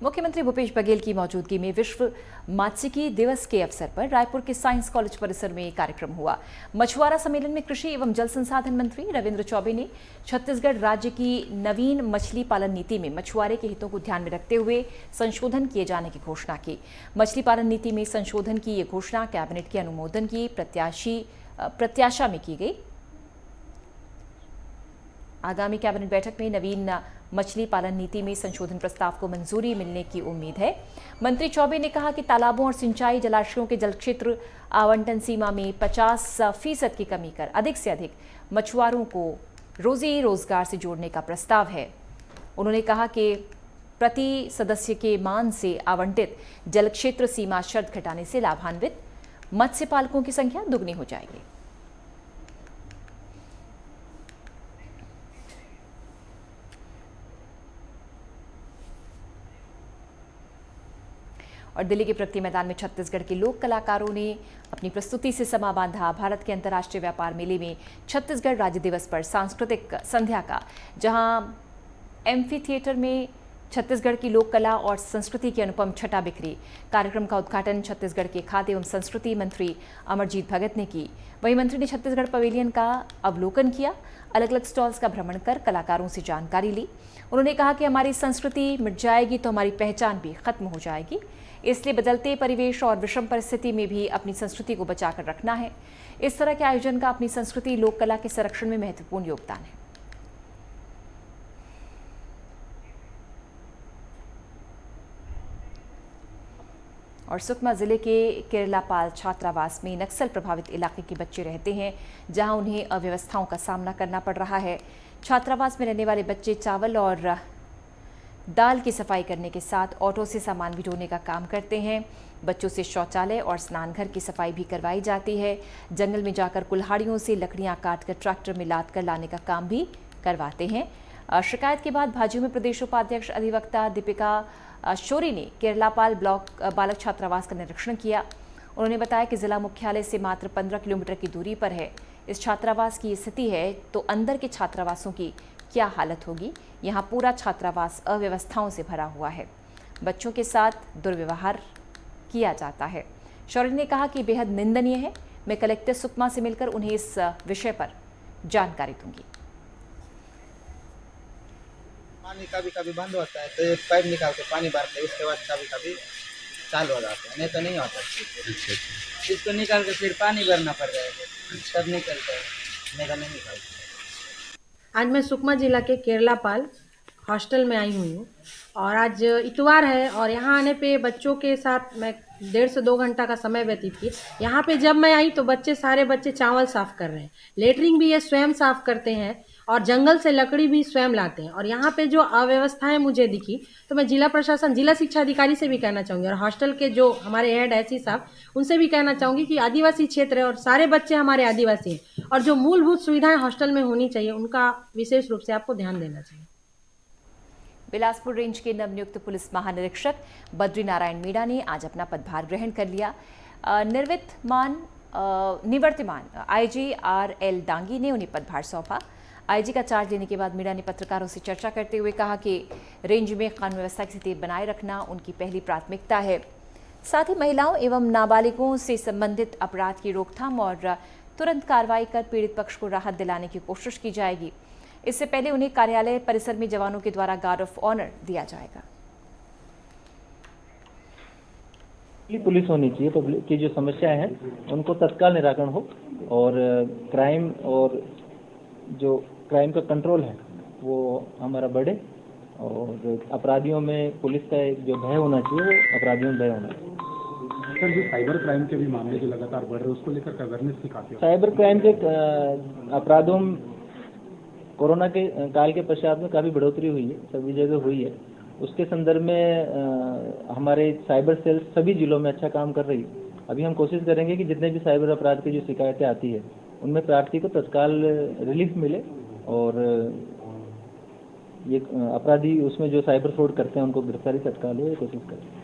मुख्यमंत्री भूपेश बघेल की मौजूदगी में विश्व मात्स्यिकी दिवस के अवसर पर रायपुर के साइंस कॉलेज परिसर में कार्यक्रम हुआ। मछुआरा सम्मेलन में कृषि एवं जल संसाधन मंत्री रविंद्र चौबे ने छत्तीसगढ़ राज्य की नवीन मछली पालन नीति में मछुआरे के हितों को ध्यान में रखते हुए संशोधन किए जाने की घोषणा की। मछली पालन नीति में संशोधन की ये घोषणा कैबिनेट के अनुमोदन की प्रत्याशा में की गई। आगामी कैबिनेट बैठक में नवीन मछली पालन नीति में संशोधन प्रस्ताव को मंजूरी मिलने की उम्मीद है। मंत्री चौबे ने कहा कि तालाबों और सिंचाई जलाशयों के जल क्षेत्र आवंटन सीमा में 50% की कमी कर अधिक से अधिक मछुआरों को रोजी रोजगार से जोड़ने का प्रस्ताव है। उन्होंने कहा कि प्रति सदस्य के मान से आवंटित जल क्षेत्र सीमा शर्त घटाने से लाभान्वित मत्स्य पालकों की संख्या दुगनी हो जाएगी। और दिल्ली के प्रगति मैदान में छत्तीसगढ़ के लोक कलाकारों ने अपनी प्रस्तुति से समा बांधा। भारत के अंतर्राष्ट्रीय व्यापार मेले में छत्तीसगढ़ राज्य दिवस पर सांस्कृतिक संध्या का, जहां एम्फी थिएटर में छत्तीसगढ़ की लोक कला और संस्कृति की अनुपम छटा बिखरी। कार्यक्रम का उद्घाटन छत्तीसगढ़ के खाद्य एवं संस्कृति मंत्री अमरजीत भगत ने की। वहीं मंत्री ने छत्तीसगढ़ पवेलियन का अवलोकन किया, अलग अलग स्टॉल्स का भ्रमण कर कलाकारों से जानकारी ली। उन्होंने कहा कि हमारी संस्कृति मिट जाएगी तो हमारी पहचान भी खत्म हो जाएगी, इसलिए बदलते परिवेश और विषम परिस्थिति में भी अपनी संस्कृति को बचाकर रखना है। इस तरह के आयोजन का अपनी संस्कृति लोक कला के संरक्षण में महत्वपूर्ण योगदान है। और सुकमा जिले के केरलापाल छात्रावास में नक्सल प्रभावित इलाके के बच्चे रहते हैं, जहां उन्हें अव्यवस्थाओं का सामना करना पड़ रहा है। छात्रावास में रहने वाले बच्चे चावल और दाल की सफाई करने के साथ ऑटो से सामान भी ढोने का काम करते हैं। बच्चों से शौचालय और स्नानघर की सफाई भी करवाई जाती है। जंगल में जाकर कुल्हाड़ियों से लकड़ियां काटकर ट्रैक्टर में लाद कर लाने का काम भी करवाते हैं। शिकायत के बाद भाजपा में प्रदेश उपाध्यक्ष अधिवक्ता दीपिका शोरी ने केरलापाल ब्लॉक बालक छात्रावास का निरीक्षण किया। उन्होंने बताया कि जिला मुख्यालय से मात्र 15 किलोमीटर की दूरी पर है। इस छात्रावास की स्थिति है तो अंदर के छात्रावासों की क्या हालत होगी। यहाँ पूरा छात्रावास अव्यवस्थाओं से भरा हुआ है, बच्चों के साथ दुर्व्यवहार किया जाता है। शौर्य ने कहा कि बेहद निंदनीय है। मैं कलेक्टर सुकमा से मिलकर उन्हें इस विषय पर जानकारी दूंगी। पानी कभी कभी बंद होता है तो एक पाइप निकाल के पानी भरते हैं, उसके बाद कभी कभी चालू हो जाता है, नहीं तो नहीं होता। इसको निकाल के फिर पानी भरना पड़ जाएगा, तब निकलता है, नहीं तो नहीं निकलता। आज मैं सुकमा जिला के केरलापाल हॉस्टल में आई हुई हूँ और आज इतवार है और यहाँ आने पे बच्चों के साथ मैं 1.5 से 2 घंटा का समय व्यतीत की। यहाँ पे जब मैं आई तो सारे बच्चे चावल साफ कर रहे हैं, लेटरिन भी ये स्वयं साफ करते हैं और जंगल से लकड़ी भी स्वयं लाते हैं। और यहाँ पे जो अव्यवस्थाएं मुझे दिखी तो मैं जिला प्रशासन, जिला शिक्षा अधिकारी से भी कहना चाहूँगी और हॉस्टल के जो हमारे हेड ऐसी साहब, उनसे भी कहना चाहूँगी कि आदिवासी क्षेत्र है और सारे बच्चे हमारे आदिवासी हैं और जो मूलभूत सुविधाएं हॉस्टल में होनी चाहिए उनका विशेष रूप से आपको ध्यान देना चाहिए। बिलासपुर रेंज के नवनियुक्त पुलिस महानिरीक्षक बद्री नारायण मीणा ने आज अपना पदभार ग्रहण कर लिया। निवर्तमान आईजी RL डांगी ने उन्हें पदभार सौंपा। आईजी का चार्ज लेने के बाद मीणा ने पत्रकारों से चर्चा करते हुए कहा कि रेंज में कानून व्यवस्था की स्थिति बनाए रखना उनकी पहली प्राथमिकता है। साथ ही महिलाओं एवं नाबालिगों से संबंधित अपराध की रोकथाम और तुरंत कार्रवाई कर पीड़ित पक्ष को राहत दिलाने की कोशिश की जाएगी। इससे पहले उन्हें कार्यालय परिसर में जवानों के द्वारा गार्ड ऑफ ऑनर दिया जाएगा। पुलिस होनी चाहिए, पब्लिक की जो समस्याएं हैं उनको तत्काल निराकरण हो और क्राइम और जो क्राइम का कंट्रोल है वो हमारा बढ़े और अपराधियों में पुलिस का एक जो भय होना चाहिए वो अपराधियों में भय होना चाहिए। सर, जो साइबर क्राइम के भी मामले जो लगातार बढ़ रहे हैं उसको लेकर अवेयरनेस सिखाते हैं। साइबर क्राइम के अपराधों कोरोना के काल के पश्चात में काफ़ी बढ़ोतरी हुई है, सभी जगह हुई है। उसके संदर्भ में हमारे साइबर सेल सभी जिलों में अच्छा काम कर रही है। अभी हम कोशिश करेंगे कि जितने भी साइबर अपराध की जो शिकायतें आती है उनमें प्रार्थी को तत्काल रिलीफ मिले और ये अपराधी उसमें जो साइबर फ्रॉड करते हैं उनको गिरफ्तारी तत्काल हो, ये कोशिश करें।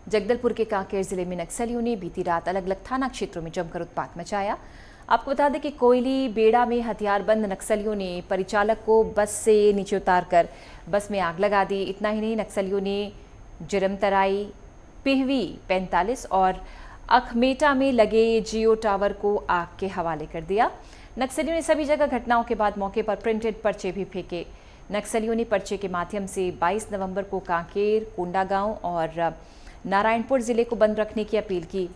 जगदलपुर के कांकेर जिले में नक्सलियों ने बीती रात अलग अलग थाना क्षेत्रों में जमकर उत्पात मचाया। आपको बता दें कि कोयली बेड़ा में हथियारबंद नक्सलियों ने परिचालक को बस से नीचे उतारकर बस में आग लगा दी। इतना ही नहीं, नक्सलियों ने जिरमतराई, पिहवी 45 और अखमेटा में लगे जियो टावर को आग के हवाले कर दिया। नक्सलियों ने सभी जगह घटनाओं के बाद मौके पर प्रिंटेड पर्चे भी फेंके। नक्सलियों ने पर्चे के माध्यम से 22 नवंबर को कांकेर, कोंडागांव और नारायणपुर जिले को बंद रखने की अपील की।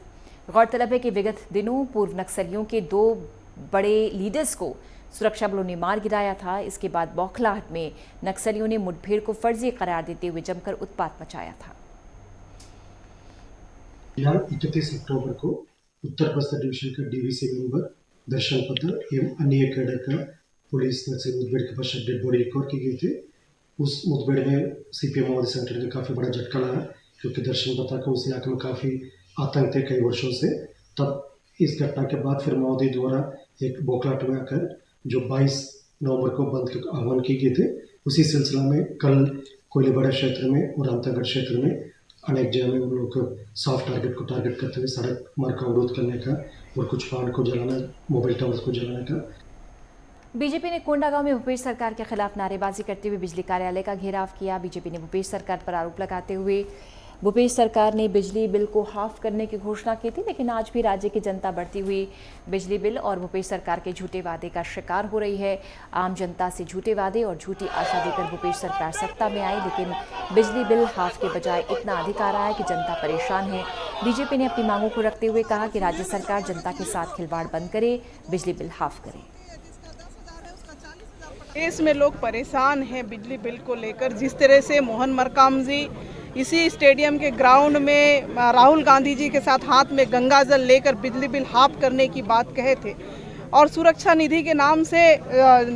गौरतलब है कि विगत दिनों पूर्व नक्सलियों के 2 बड़े लीडर्स को सुरक्षा बलों ने मार गिराया था। इसके बाद बौखलाहट में नक्सलियों ने मुठभेड़ को फर्जी करार देते हुए जमकर उत्पात मचाया था। 31 अक्टूबर को उत्तर बस्तर डिवीजन का डीवीसी मेंबर दर्शन पत्र एवं अन्य कैडर का पुलिस नक्सल मुठभेड़ के पश्चात डेड बॉडी रिकवर की गई थी। उस मुठभेड़ में सीपीएम माओवादी संगठन का काफ़ी बड़ा झटका लगा, क्योंकि दर्शन पत्र को उस इलाके में काफ़ी आतंक थे कई वर्षों से। तब इस घटना के बाद फिर माओवादी द्वारा एक बौखलाहट में आकर जो 22 नवंबर को बंद के आह्वान की गई थे, उसी सिलसिला में कल कोयलीबड़ा क्षेत्र में और रामतागढ़ क्षेत्र में अनेक जगह में उन लोगों को सॉफ्ट टारगेट को टारगेट करते हुए सड़क मार्ग का अवरोध करने का और कुछ वाहन को जलाना, मोबाइल टावर्स को जलाने का। बीजेपी ने कोंडागांव में भूपेश सरकार के खिलाफ नारेबाजी करते हुए बिजली कार्यालय का घेराव किया। बीजेपी ने भूपेश सरकार पर आरोप लगाते हुए भूपेश सरकार ने बिजली बिल को हाफ करने की घोषणा की थी, लेकिन आज भी राज्य की जनता बढ़ती हुई बिजली बिल और भूपेश सरकार के झूठे वादे का शिकार हो रही है। आम जनता से झूठे वादे और झूठी आशा देकर भूपेश सरकार सत्ता में आई, लेकिन बिजली बिल हाफ के बजाय इतना अधिक आ रहा है कि जनता परेशान है। बीजेपी ने अपनी मांगों को रखते हुए कहा कि राज्य सरकार जनता के साथ खिलवाड़ बंद करे, बिजली बिल हाफ करे। देश में लोग परेशान हैं बिजली बिल को लेकर। जिस तरह से मोहन मरकाम जी इसी स्टेडियम के ग्राउंड में राहुल गांधी जी के साथ हाथ में गंगा जल लेकर बिजली बिल हाफ करने की बात कहे थे, और सुरक्षा निधि के नाम से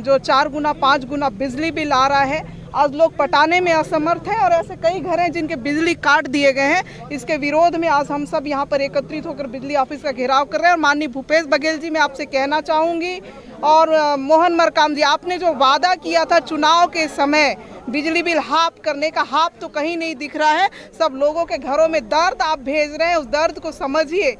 जो 4 गुना 5 गुना बिजली बिल आ रहा है, आज लोग पटाने में असमर्थ हैं। और ऐसे कई घर हैं जिनके बिजली काट दिए गए हैं। इसके विरोध में आज हम सब यहाँ पर एकत्रित होकर बिजली ऑफिस का घेराव कर रहे हैं। और माननीय भूपेश बघेल जी, मैं आपसे कहना चाहूँगी, और मोहन मरकाम जी, आपने जो वादा किया था चुनाव के समय बिजली बिल हाफ करने का, हाफ तो कहीं नहीं दिख रहा है। सब लोगों के घरों में दर्द आप भेज रहे हैं, उस दर्द को समझिए।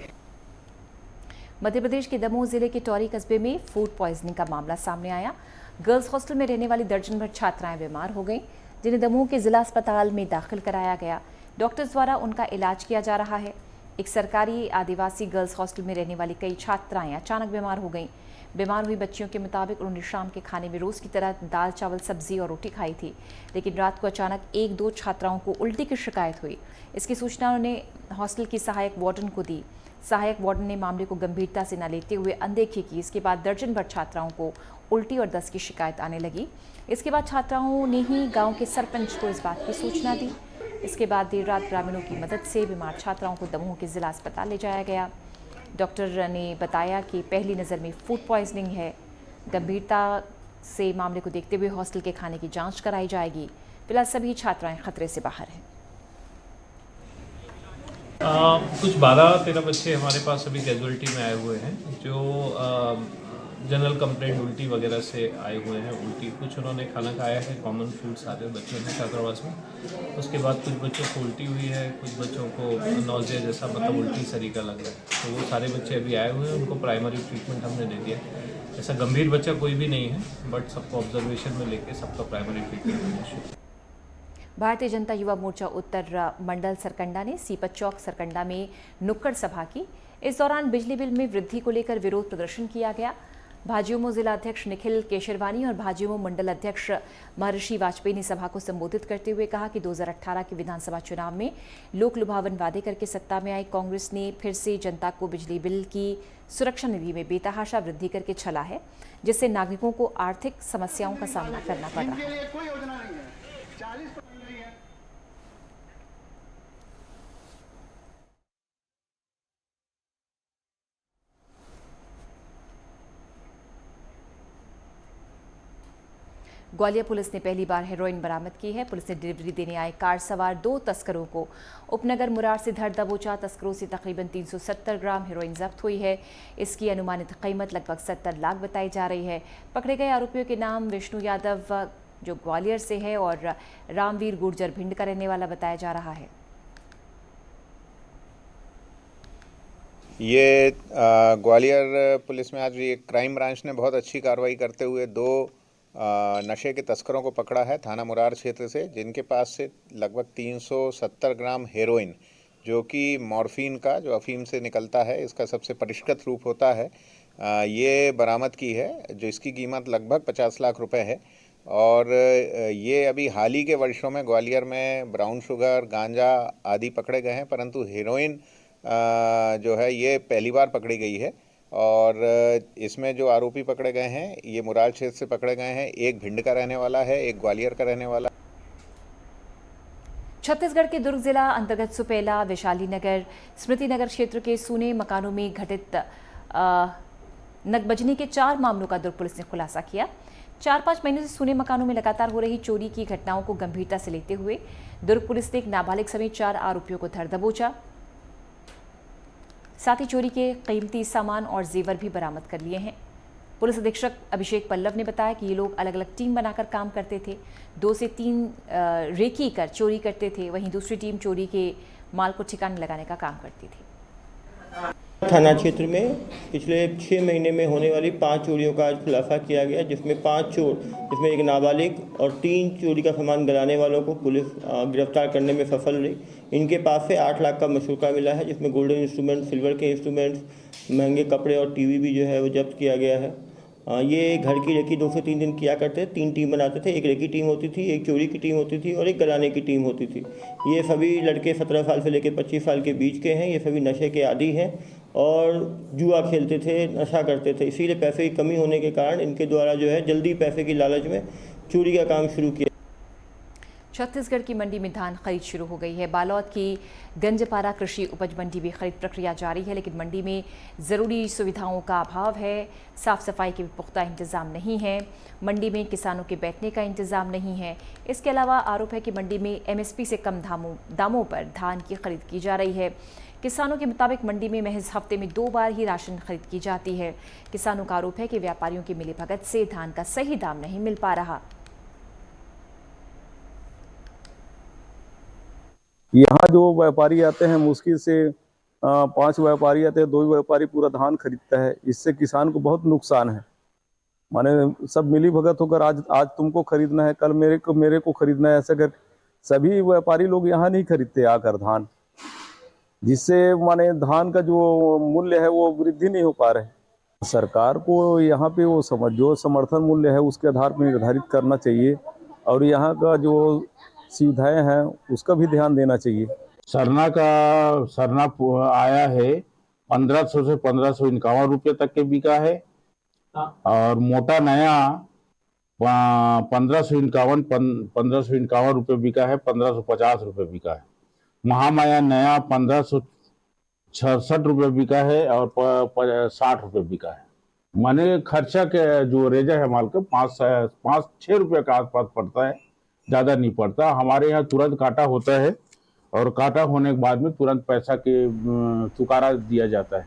मध्य प्रदेश के दमोह जिले के टौरी कस्बे में फूड पॉइजनिंग का मामला सामने आया। गर्ल्स हॉस्टल में रहने वाली दर्जन भर छात्राएं बीमार हो गईं, जिन्हें दमोह के जिला अस्पताल में दाखिल कराया गया। डॉक्टर्स द्वारा उनका इलाज किया जा रहा है। एक सरकारी आदिवासी गर्ल्स हॉस्टल में रहने वाली कई छात्राएं अचानक बीमार हो गईं। बीमार हुई बच्चियों के मुताबिक उन्होंने शाम के खाने में रोज़ की तरह दाल चावल सब्जी और रोटी खाई थी, लेकिन रात को अचानक 1-2 छात्राओं को उल्टी की शिकायत हुई। इसकी सूचना उन्होंने हॉस्टल की सहायक वार्डन को दी। सहायक वार्डन ने मामले को गंभीरता से न लेते हुए अनदेखी की। इसके बाद दर्जन भर छात्राओं को उल्टी और दस्त की शिकायत आने लगी। इसके बाद छात्राओं ने ही गांव के सरपंच को इस बात की सूचना दी। इसके बाद देर रात ग्रामीणों की मदद से बीमार छात्राओं को दमोह के जिला अस्पताल ले जाया गया। डॉक्टर ने बताया कि पहली नज़र में फूड पॉइजनिंग है। गंभीरता से मामले को देखते हुए हॉस्टल के खाने की जांच कराई जाएगी। फिलहाल सभी छात्राएं खतरे से बाहर हैं। कुछ 12-13 बच्चे हमारे पास अभी कैजुअलिटी में आए हुए हैं, जो जनरल कंप्लेंट उल्टी वगैरह से आए हुए हैं। उल्टी कुछ उन्होंने खाना खाया है, कॉमन फूड सारे बच्चों ने छात्रावास में। उसके बाद कुछ बच्चों को उल्टी हुई है, कुछ बच्चों को नौजिया जैसा मतलब उल्टी सरीका लग रहा है। तो वो सारे बच्चे अभी आए हुए हैं, उनको प्राइमरी ट्रीटमेंट हमने दे दिया। ऐसा गंभीर बच्चा कोई भी नहीं है, बट सबको ऑब्जर्वेशन में लेके सबका प्राइमरी ट्रीटमेंट होना शुरू। भारतीय जनता युवा मोर्चा उत्तर मंडल सरकंडा ने सीपत चौक सरकंडा में नुक्कड़ सभा की। इस दौरान बिजली बिल में वृद्धि को लेकर विरोध प्रदर्शन किया गया। भाजयुमो जिला अध्यक्ष निखिल केशरवानी और भाजयुमो मंडल अध्यक्ष महर्षि वाजपेयी ने सभा को संबोधित करते हुए कहा कि 2018 के विधानसभा चुनाव में लोक लुभावन वादे करके सत्ता में आई कांग्रेस ने फिर से जनता को बिजली बिल की सुरक्षा निधि में बेतहाशा वृद्धि करके छला है, जिससे नागरिकों को आर्थिक समस्याओं का सामना करना पड़ रहा है। ग्वालियर पुलिस ने पहली बार हेरोइन बरामद की है। पुलिस ने डिलीवरी देने आए कार सवार 2 तस्करों को उपनगर मुरार से धर दबोचा। तस्करों से तकरीबन 370 ग्राम हेरोइन जब्त हुई है। इसकी अनुमानित कीमत लगभग 70 लाख बताई जा रही है। पकड़े गए आरोपियों के नाम विष्णु यादव जो ग्वालियर से है और रामवीर गुर्जर भिंड का रहने वाला बताया जा रहा है। ये ग्वालियर पुलिस में आज ये क्राइम ब्रांच ने बहुत अच्छी कार्रवाई करते हुए 2 नशे के तस्करों को पकड़ा है थाना मुरार क्षेत्र से, जिनके पास से लगभग 370 ग्राम हेरोइन, जो कि मॉर्फिन का, जो अफीम से निकलता है, इसका सबसे परिष्कृत रूप होता है, ये बरामद की है, जो इसकी कीमत लगभग 50 लाख रुपए है। और ये अभी हाल ही के वर्षों में ग्वालियर में ब्राउन शुगर, गांजा आदि पकड़े गए हैं, परंतु हेरोइन जो है ये पहली बार पकड़ी गई है। और इसमें जो आरोपी पकड़े गए हैं ये मुरार क्षेत्र से पकड़े गए हैं। एक भिंड का रहने वाला है, एक ग्वालियर का रहने वाला। छत्तीसगढ़ के दुर्ग जिला अंतर्गत सुपेला, वैशाली नगर, स्मृति नगर क्षेत्र के सूने मकानों में घटित नकबजनी के 4 मामलों का दुर्ग पुलिस ने खुलासा किया। 4-5 महीने से सूने मकानों में लगातार हो रही चोरी की घटनाओं को गंभीरता से लेते हुए दुर्ग पुलिस ने एक नाबालिग समेत 4 आरोपियों को धर दबोचा। साथ ही चोरी के कीमती सामान और जेवर भी बरामद कर लिए हैं। पुलिस अधीक्षक अभिषेक पल्लव ने बताया कि ये लोग अलग अलग टीम बनाकर काम करते थे। 2 से 3 रेकी कर चोरी करते थे, वहीं दूसरी टीम चोरी के माल को ठिकाने लगाने का काम करती थी। थाना क्षेत्र में पिछले 6 महीने में होने वाली 5 चोरियों का आज खुलासा किया गया, जिसमें 5 चोर, जिसमें एक नाबालिग और 3 चोरी का सामान गलाने वालों को पुलिस गिरफ्तार करने में सफल रही। इनके पास से 8 लाख का मशरूका मिला है, जिसमें गोल्डन इंस्ट्रूमेंट, सिल्वर के इंस्ट्रूमेंट्स, महंगे कपड़े और टीवी भी जो है वो जब्त किया गया है। ये घर की रेकी 2 से 3 दिन किया करते थे। 3 टीम बनाते थे, एक रेकी टीम होती थी, एक चोरी की टीम होती थी और एक गलाने की टीम होती थी। ये सभी लड़के 17 साल से लेकर 25 साल के बीच के हैं। ये सभी नशे के आदी हैं और जुआ खेलते थे, नशा करते थे। इसीलिए पैसे की कमी होने के कारण इनके द्वारा जो है जल्दी पैसे की लालच में चोरी का काम शुरू किया। छत्तीसगढ़ की मंडी में धान खरीद शुरू हो गई है। बालोद की गंजपारा कृषि उपज मंडी में खरीद प्रक्रिया जारी है, लेकिन मंडी में ज़रूरी सुविधाओं का अभाव है। साफ सफाई के भी पुख्ता इंतजाम नहीं है। मंडी में किसानों के बैठने का इंतजाम नहीं है। इसके अलावा आरोप है कि मंडी में MSP से कम दामों पर धान की खरीद की जा रही है। किसानों के मुताबिक मंडी में महज हफ्ते में 2 बार ही राशन खरीद की जाती है। किसानों का आरोप है कि व्यापारियों की मिलीभगत से धान का सही दाम नहीं मिल पा रहा। यहाँ जो व्यापारी आते हैं, मुश्किल से 5 व्यापारी आते हैं, 2 व्यापारी पूरा धान खरीदता है। इससे किसान को बहुत नुकसान है। माने सब मिली भगत होकर आज तुमको खरीदना है, कल मेरे को खरीदना है, ऐसा कर सभी व्यापारी लोग यहाँ नहीं खरीदते आकर धान, जिससे माने धान का जो मूल्य है वो वृद्धि नहीं हो पा रहे। सरकार को यहाँ पे वो जो समर्थन मूल्य है उसके आधार पर निर्धारित करना चाहिए और यहाँ का जो सुविधाएं हैं उसका भी ध्यान देना चाहिए। सरना आया है 1500 से 1551 रुपये तक के बिका है और मोटा नया 1551 रुपये बिका है, 1550 रुपये बिका है। महामाया नया 1566 रुपये बिका है और 60 रुपये बिका है। माने खर्चा के जो रेजा है माल का 5-6 रुपये का आसपास पड़ता है, ज़्यादा नहीं पड़ता। हमारे यहाँ तुरंत काटा होता है और काटा होने के बाद में तुरंत पैसा के चुकारा दिया जाता है।